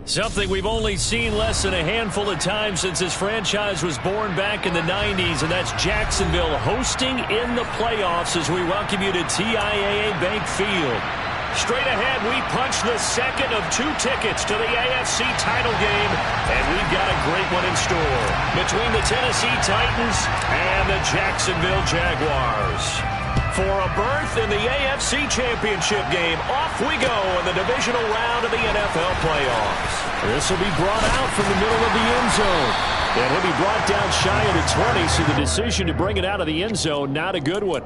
Something we've only seen less than a handful of times since this franchise was born back in the 90s, and that's Jacksonville hosting in the playoffs as we welcome you to TIAA Bank Field. Straight ahead, we punch the second of 2 tickets to the AFC title game, and we've got a great one in store between the Tennessee Titans and the Jacksonville Jaguars. For a berth in the AFC Championship game, off we go in the divisional round of the NFL playoffs. This will be brought out from the middle of the end zone. And he'll be brought down shy of the 20, so the decision to bring it out of the end zone, not a good one.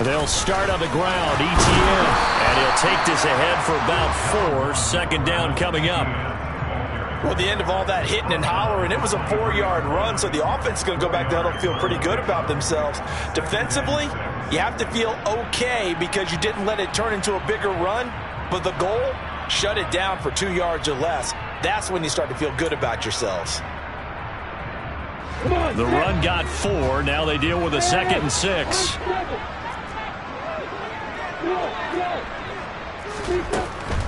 They'll start on the ground, ETN, and he'll take this ahead for about 4. Second down coming up. Well, the end of all that hitting and hollering, it was a 4-yard run, so the offense is going to go back down and feel pretty good about themselves. Defensively, you have to feel okay because you didn't let it turn into a bigger run, but the goal, shut it down for 2 yards or less. That's when you start to feel good about yourselves. The run got 4. Now they deal with a 2nd and 6.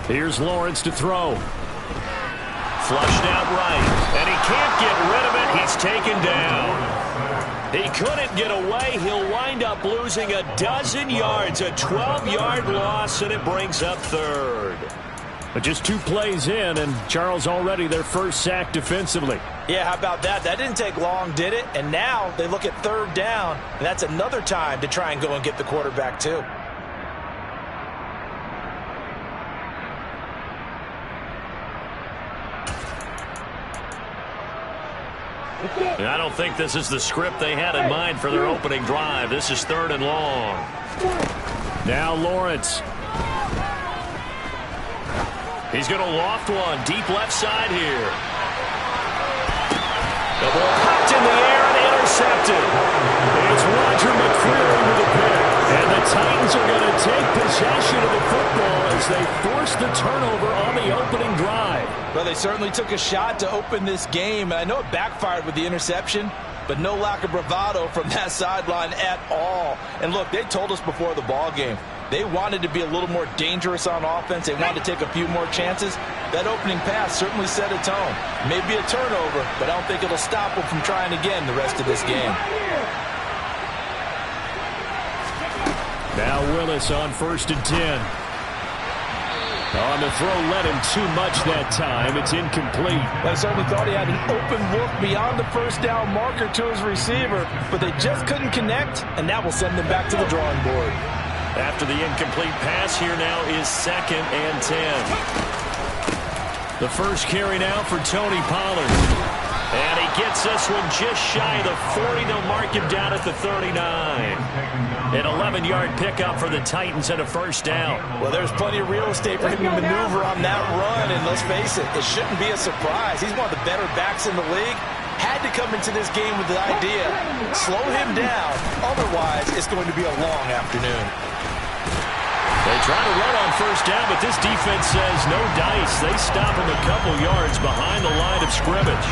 Here's Lawrence to throw. Flushed out right, and he can't get rid of it. He's taken down. He couldn't get away. He'll wind up losing a dozen yards, a 12-yard loss, and it brings up 3rd. But just 2 plays in, and Charles already their first sack defensively. Yeah, how about that? That didn't take long, did it? And now they look at 3rd down, and that's another time to try and go and get the quarterback too. And I don't think this is the script they had in mind for their opening drive. This is 3rd and long. Now Lawrence. He's going to loft one deep left side here. The ball popped in the air and intercepted. It's Roger McCreary with the pick. And the Titans are going to take possession of the football as they force the turnover on the opening drive. Well, they certainly took a shot to open this game, and I know it backfired with the interception, but no lack of bravado from that sideline at all. And look, they told us before the ball game, they wanted to be a little more dangerous on offense. They wanted to take a few more chances. That opening pass certainly set a tone. Maybe a turnover, but I don't think it'll stop them from trying again the rest of this game. Now Willis on 1st and 10. On the throw, led him too much that time. It's incomplete. I certainly thought he had an open look beyond the first down marker to his receiver, but they just couldn't connect, and that will send them back to the drawing board. After the incomplete pass, here now is 2nd and 10. The first carry now for Tony Pollard. And he gets this one just shy of the 40. They'll mark him down at the 39. An 11-yard pickup for the Titans and a first down. Well, there's plenty of real estate for him to maneuver on that run, and let's face it, it shouldn't be a surprise. He's one of the better backs in the league. Had to come into this game with the idea, slow him down, otherwise it's going to be a long afternoon. They try to run on first down, but this defense says no dice. They stop him a couple yards behind the line of scrimmage.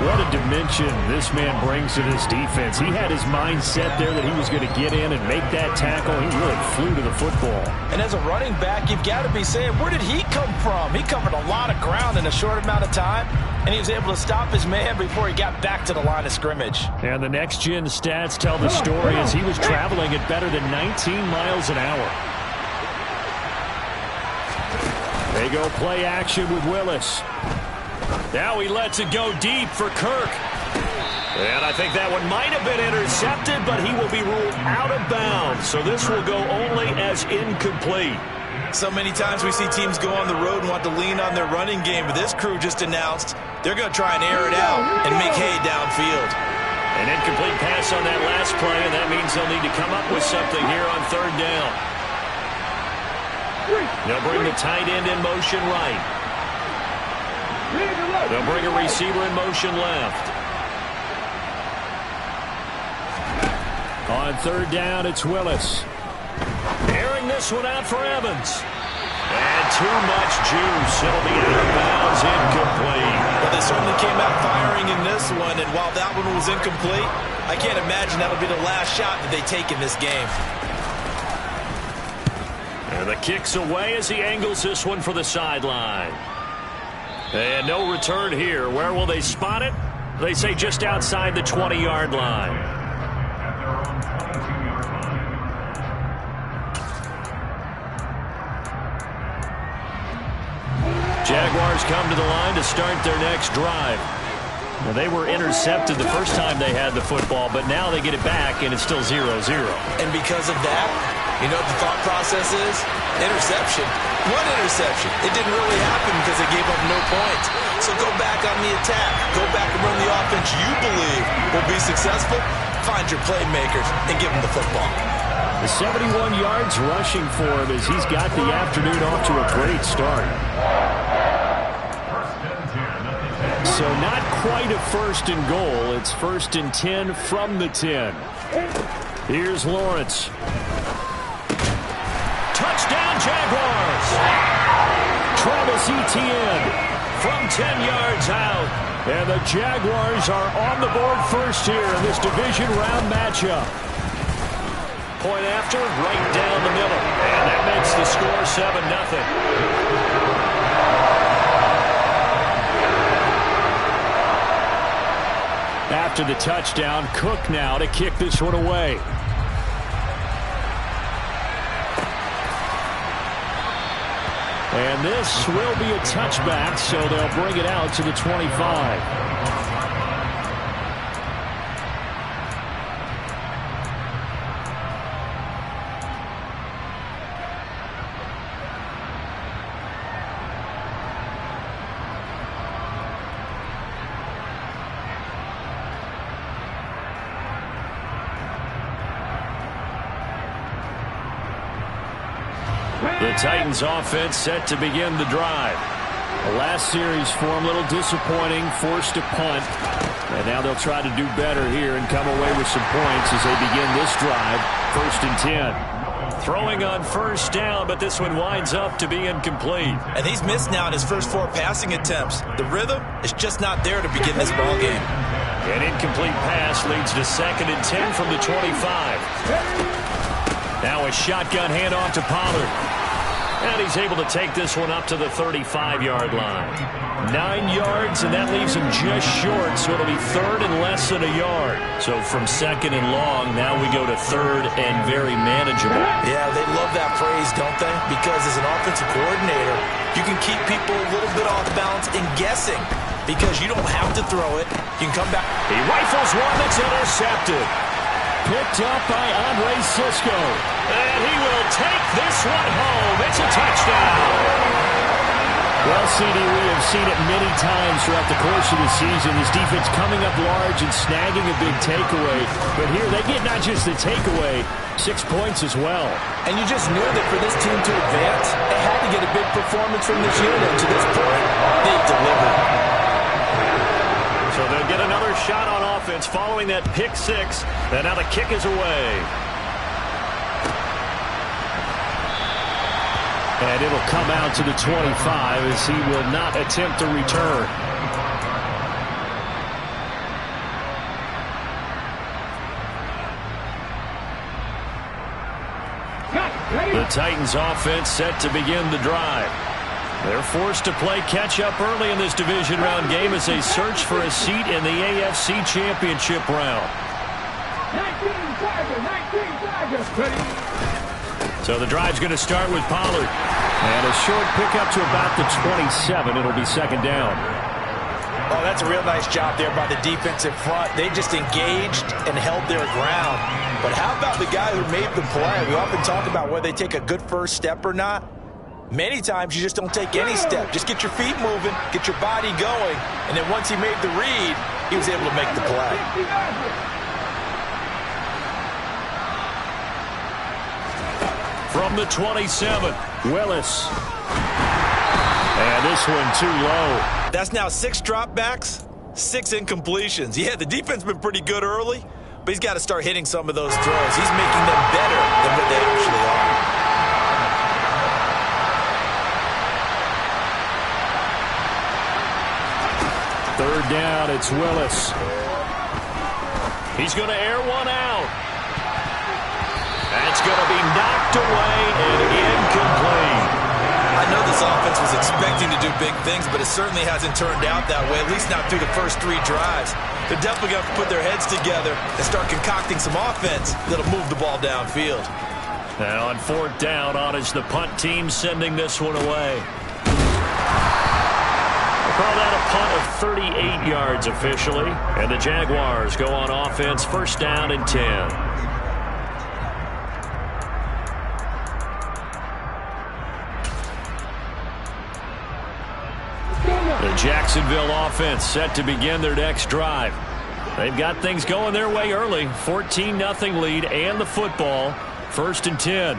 What a dimension this man brings to this defense. He had his mind set there that he was going to get in and make that tackle. He really flew to the football. And as a running back, you've got to be saying, where did he come from? He covered a lot of ground in a short amount of time, and he was able to stop his man before he got back to the line of scrimmage. And the next-gen stats tell the story as he was traveling at better than 19 miles an hour. They go play action with Willis. Now he lets it go deep for Kirk. And I think that one might have been intercepted, but he will be ruled out of bounds. So this will go only as incomplete. So many times we see teams go on the road and want to lean on their running game, but this crew just announced they're going to try and air it out and make hay downfield. An incomplete pass on that last play, and that means they'll need to come up with something here on 3rd down. They'll bring the tight end in motion right. They'll bring a receiver in motion left. On third down, it's Willis. Airing this one out for Evans. And too much juice. It'll be out of bounds, incomplete. Well, they certainly came out firing in this one, and while that one was incomplete, I can't imagine that'll be the last shot that they take in this game. And the kick's away as he angles this one for the sideline. And no return here. Where will they spot it? They say just outside the 20-yard line. Jaguars come to the line to start their next drive. Now, they were intercepted the first time they had the football, but now they get it back, and it's still 0-0. And because of that, you know what the thought process is? Interception. One interception. It didn't really happen because they gave up no points. So go back on the attack. Go back and run the offense you believe will be successful. Find your playmakers and give them the football. The 71 yards rushing for him as he's got the afternoon off to a great start. So not quite a first and goal. It's 1st and 10 from the 10. Here's Lawrence. Touchdown, Jaguars! Travis Etienne from 10 yards out. And the Jaguars are on the board first here in this division round matchup. Point after, right down the middle. And that makes the score 7-0. After the touchdown, Cook now to kick this one away. And this will be a touchback, so they'll bring it out to the 25. The Titans offense set to begin the drive. The last series for them a little disappointing, forced a punt. And now they'll try to do better here and come away with some points as they begin this drive. 1st and 10. Throwing on first down, but this one winds up to be incomplete. And he's missed now in his first 4 passing attempts. The rhythm is just not there to begin this ball game. An incomplete pass leads to 2nd and 10 from the 25. Now a shotgun handoff to Pollard. And he's able to take this one up to the 35-yard line. 9 yards, and that leaves him just short, so it'll be 3rd and less than a yard. So from 2nd and long, now we go to 3rd and very manageable. Yeah, they love that phrase, don't they? Because as an offensive coordinator, you can keep people a little bit off balance and guessing because you don't have to throw it. You can come back. He rifles one that's intercepted. Picked up by Andre Sisco. And he will take this one home. It's a touchdown. Well, CD, we have seen it many times throughout the course of the season. This defense coming up large and snagging a big takeaway. But here they get not just the takeaway, 6 points as well. And you just knew that for this team to advance, they had to get a big performance from this unit. And to this point, they've delivered. So they'll get another shot on offense following that pick 6. And now the kick is away. And it'll come out to the 25 as he will not attempt a return. The Titans offense set to begin the drive. They're forced to play catch-up early in this division round game as they search for a seat in the AFC Championship round. 19 Tigers. So the drive's going to start with Pollard. And a short pickup to about the 27. It'll be 2nd down. Oh, that's a real nice job there by the defensive front. They just engaged and held their ground. But how about the guy who made the play? We often talk about whether they take a good first step or not. Many times you just don't take any step. Just get your feet moving, get your body going, and then once he made the read, he was able to make the play. From the 27, Willis. And this one too low. That's now 6 dropbacks, 6 incompletions. Yeah, the defense been pretty good early, but he's got to start hitting some of those throws. He's making them better than what they actually are. Third down, it's Willis. He's going to air one out. That's going to be knocked away and incomplete. I know this offense was expecting to do big things, but it certainly hasn't turned out that way, at least not through the first 3 drives. They're definitely going to have to put their heads together and start concocting some offense that'll move the ball downfield. Now on 4th down, on is the punt team sending this one away. We'll call that a punt of 38 yards officially, and the Jaguars go on offense, 1st down and 10. The Jacksonville offense set to begin their next drive. They've got things going their way early. 14-0 lead and the football. 1st and 10.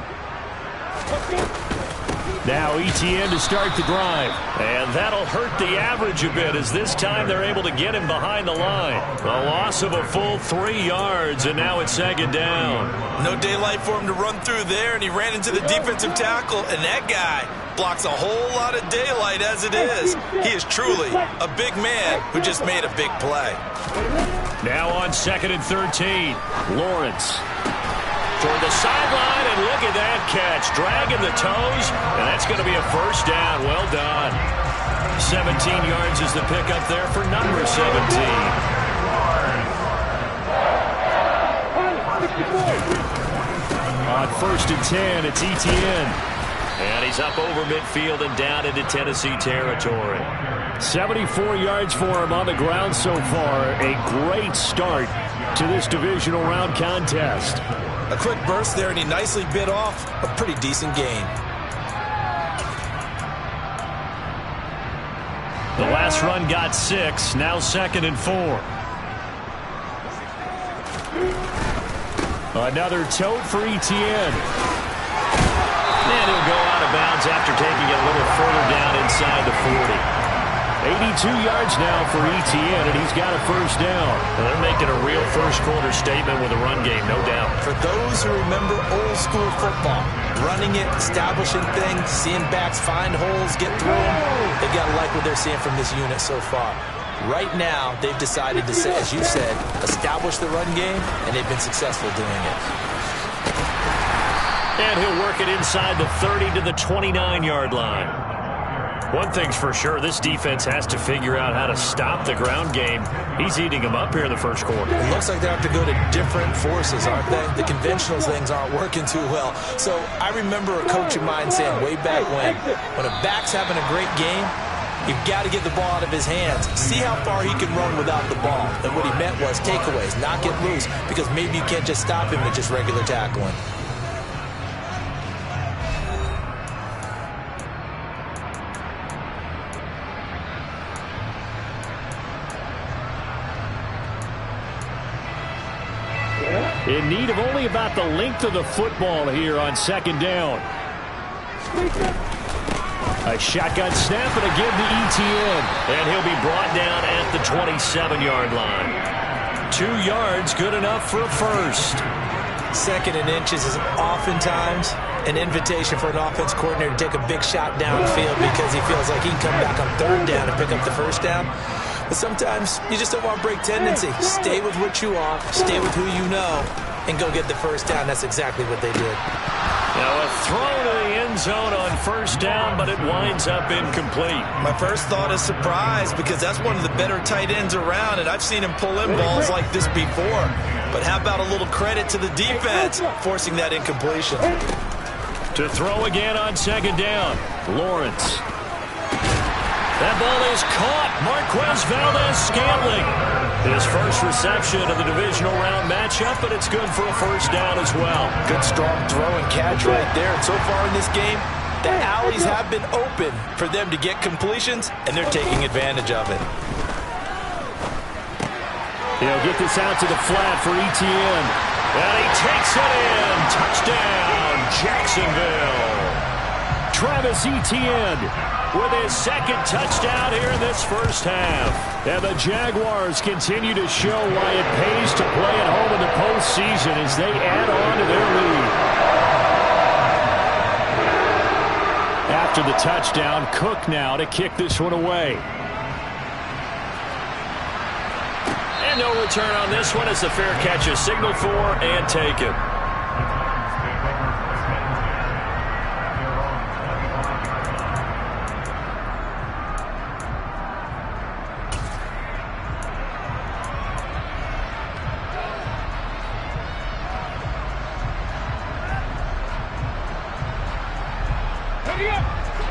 Now ETN to start the drive. And that'll hurt the average a bit as this time they're able to get him behind the line. A loss of a full 3 yards, and now it's 2nd down. No daylight for him to run through there, and he ran into the defensive tackle, and that guy blocks a whole lot of daylight as it is. He is truly a big man who just made a big play. Now on 2nd and 13, Lawrence. Toward the sideline, and look at that catch. Dragging the toes, and that's going to be a 1st down. Well done. 17 yards is the pickup there for number 17. On 1st and 10, it's ETN. And he's up over midfield and down into Tennessee territory. 74 yards for him on the ground so far. A great start to this divisional round contest. A quick burst there, and he nicely bit off a pretty decent gain. The last run got 6. Now 2nd and 4. Another tote for ETN. And he'll go out of bounds after taking it a little further down inside the 40. 82 yards now for ETN, and he's got a 1st down. And they're making a real first-quarter statement with a run game, no doubt. For those who remember old-school football, running it, establishing things, seeing backs find holes, get through them, they've got to like what they're seeing from this unit so far. Right now, they've decided to, as you said, establish the run game, and they've been successful doing it. And he'll work it inside the 30 to the 29-yard line. One thing's for sure, this defense has to figure out how to stop the ground game. He's eating them up here in the 1st quarter. It looks like they have to go to different forces, aren't they? The conventional things aren't working too well. So I remember a coach of mine saying way back when a back's having a great game, you've got to get the ball out of his hands. See how far he can run without the ball. And what he meant was takeaways, not get loose, because maybe you can't just stop him with just regular tackling. In need of only about the length of the football here on 2nd down. A shotgun snap and a give to ETN. And he'll be brought down at the 27-yard line. 2 yards, good enough for a 1st. 2nd and inches is oftentimes an invitation for an offense coordinator to take a big shot downfield because he feels like he can come back on 3rd down and pick up the 1st down. But sometimes you just don't want to break tendency. Stay with what you are, stay with who you know, and go get the 1st down. That's exactly what they did. Now a throw to the end zone on 1st down, but it winds up incomplete. My first thought is surprise because that's one of the better tight ends around, and I've seen him pull in balls like this before. But how about a little credit to the defense forcing that incompletion? To throw again on 2nd down, Lawrence. That ball is caught. Marquez Valdez-Scantling. His first reception of the divisional round matchup, but it's good for a 1st down as well. Good strong throw and catch right there. And so far in this game, the alleys have been open for them to get completions, and they're taking advantage of it. He'll get this out to the flat for ETN. And he takes it in. Touchdown, Jacksonville. Jacksonville. Travis Etienne with his second touchdown here in this first half. And the Jaguars continue to show why it pays to play at home in the postseason as they add on to their lead. After the touchdown, Cook now to kick this one away. And no return on this one as the fair catch is signaled for and taken.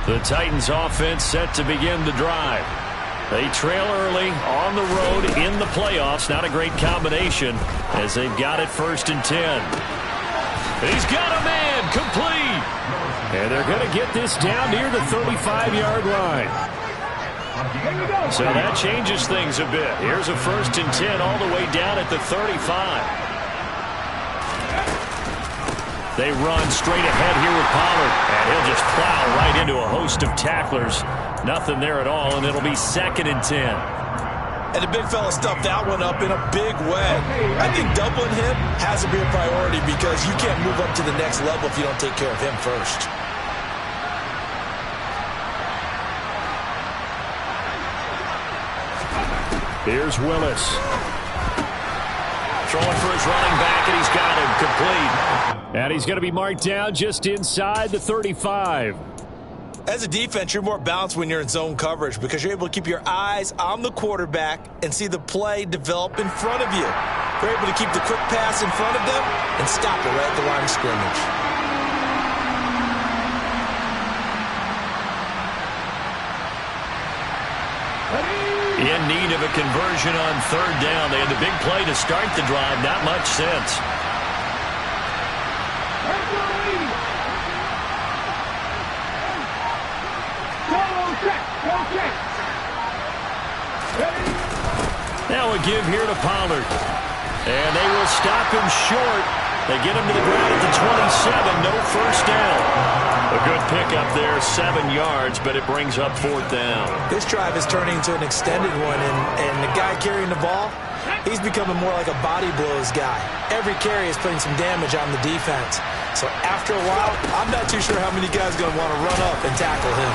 The Titans offense set to begin the drive. They trail early on the road in the playoffs. Not a great combination as they've got it 1st and 10. He's got a man complete. And they're going to get this down near the 35-yard line. So that changes things a bit. Here's a 1st and 10 all the way down at the 35. They run straight ahead here with Pollard, and he'll just plow right into a host of tacklers. Nothing there at all, and it'll be 2nd and 10. And the big fella stuffed that one up in a big way. I think doubling him has to be a priority because you can't move up to the next level if you don't take care of him first. Here's Willis. Throwing for his running back, and he's got him complete. And he's going to be marked down just inside the 35. As a defense, you're more balanced when you're in zone coverage because you're able to keep your eyes on the quarterback and see the play develop in front of you. You're able to keep the quick pass in front of them and stop it right at the line of scrimmage. In need of a conversion on 3rd down. They had the big play to start the drive. Not much sense. Now a give here to Pollard. And they will stop him short. They get him to the ground at the 27. No 1st down. A good pickup there, 7 yards, but it brings up 4th down. This drive is turning into an extended one, and the guy carrying the ball, he's becoming more like a body blows guy. Every carry is putting some damage on the defense. So after a while, I'm not too sure how many guys are going to want to run up and tackle him.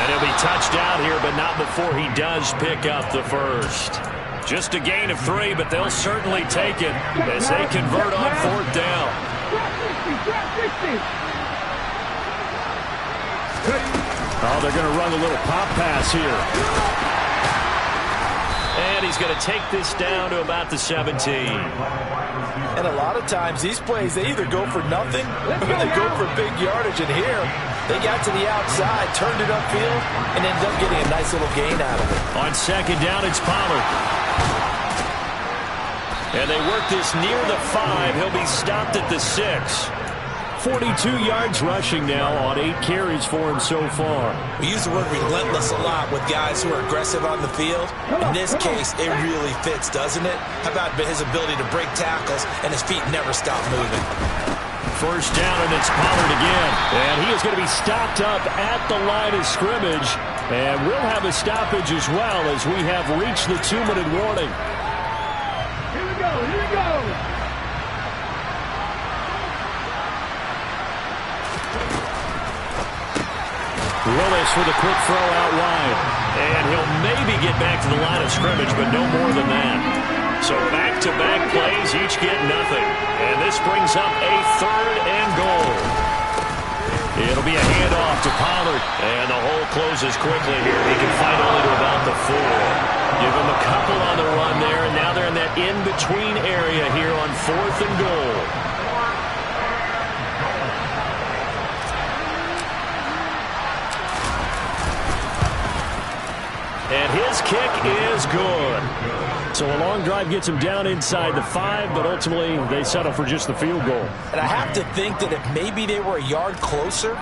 And he'll be touched out here, but not before he does pick up the 1st. Just a gain of 3, but they'll certainly take it as they convert on 4th down. Oh, they're going to run a little pop pass here. And he's going to take this down to about the 17. And a lot of times, these plays, they either go for nothing or they go for big yardage. And here, they got to the outside, turned it upfield, and ended up getting a nice little gain out of it. On 2nd down, it's Pollard. And they work this near the 5. He'll be stopped at the 6. 42 yards rushing now on 8 carries for him so far. We use the word relentless a lot with guys who are aggressive on the field. In this case, it really fits, doesn't it? How about his ability to break tackles and his feet never stop moving? 1st down, and it's Pollard again. And he is going to be stopped up at the line of scrimmage. And we'll have a stoppage as well as we have reached the 2-minute warning. Here we go, here we go. Willis with a quick throw out wide. And he'll maybe get back to the line of scrimmage, but no more than that. So back-to-back plays, each get nothing. And this brings up a 3rd and goal. It'll be a handoff to Pollard. And the hole closes quickly here. He can fight only to about the 4. Give him a couple on the run there, and now they're in that in-between area here on 4th and goal. And his kick is good. So a long drive gets him down inside the 5, but ultimately they settle for just the field goal. And I have to think that if maybe they were a yard closer,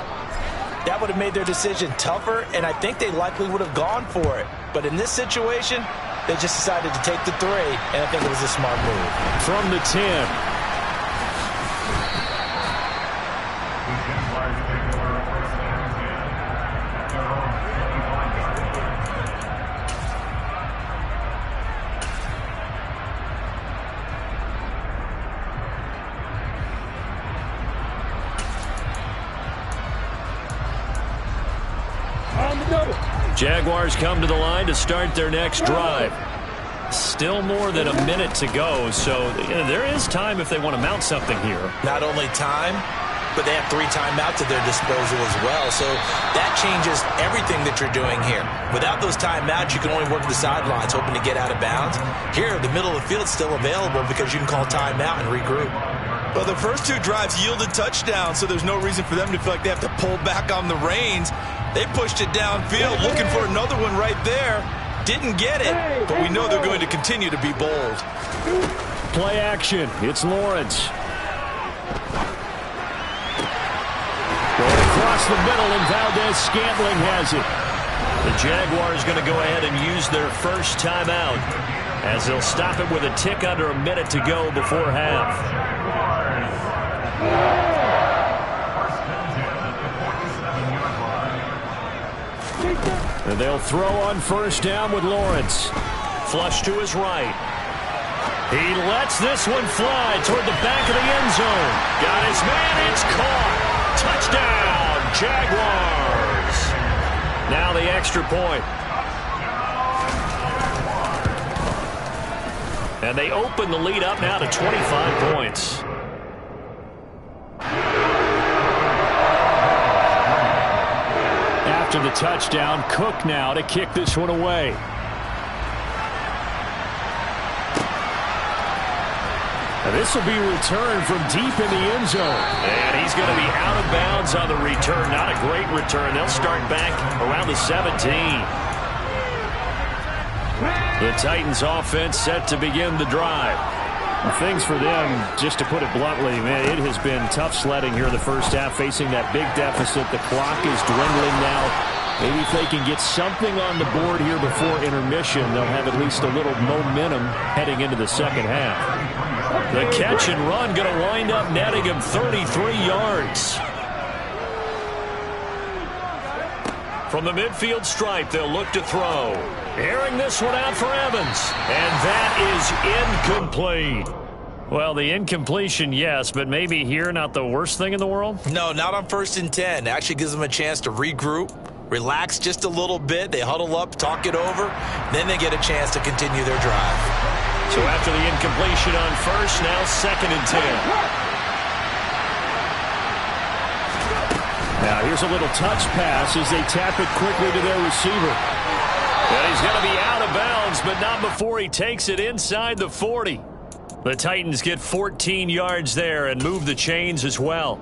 that would have made their decision tougher, and I think they likely would have gone for it. But in this situation, they just decided to take the 3, and I think it was a smart move. From the 10. Jaguars come to the line to start their next drive. Still more than a minute to go, so there is time if they want to mount something here. Not only time, but they have 3 timeouts at their disposal as well. So that changes everything that you're doing here. Without those timeouts, you can only work the sidelines, hoping to get out of bounds. Here, the middle of the field is still available because you can call timeout and regroup. Well, the first 2 drives yielded touchdowns, so there's no reason for them to feel like they have to pull back on the reins. They pushed it downfield, looking for another one right there. Didn't get it, but we know they're going to continue to be bold. Play action. It's Lawrence. Going across the middle, and Valdez-Scantling has it. The Jaguars going to go ahead and use their first timeout, as they'll stop it with a tick under a minute to go before half. And they'll throw on first down with Lawrence. Flush to his right. He lets this one fly toward the back of the end zone. Got his man. It's caught. Touchdown, Jaguars. Now the extra point. And they open the lead up now to 25 points. After the touchdown, Cook now to kick this one away. And this will be returned from deep in the end zone. And he's going to be out of bounds on the return. Not a great return. They'll start back around the 17. The Titans offense set to begin the drive. Things for them, just to put it bluntly, man, it has been tough sledding here in the first half, facing that big deficit. The clock is dwindling now. Maybe if they can get something on the board here before intermission, they'll have at least a little momentum heading into the second half. The catch and run going to wind up netting him 33 yards. From the midfield stripe, they'll look to throw. Airing this one out for Evans. And that is incomplete. Well, the incompletion, yes, but maybe here not the worst thing in the world? No, not on 1st and 10. Actually gives them a chance to regroup, relax just a little bit. They huddle up, talk it over. Then they get a chance to continue their drive. So after the incompletion on first, now 2nd and 10. Now here's a little touch pass as they tap it quickly to their receiver. And he's going to be out of bounds, but not before he takes it inside the 40. The Titans get 14 yards there and move the chains as well.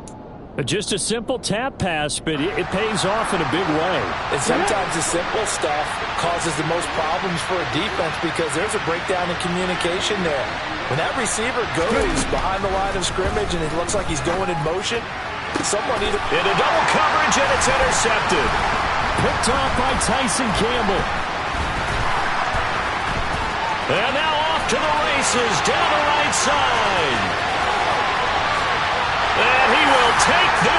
Just a simple tap pass, but it pays off in a big way. And sometimes the simple stuff causes the most problems for a defense because there's a breakdown in communication there. When that receiver goes behind the line of scrimmage and it looks like he's going in motion, someone either into double coverage, and it's intercepted. Picked off by Tyson Campbell. And now off to the races down the right side. And he will take this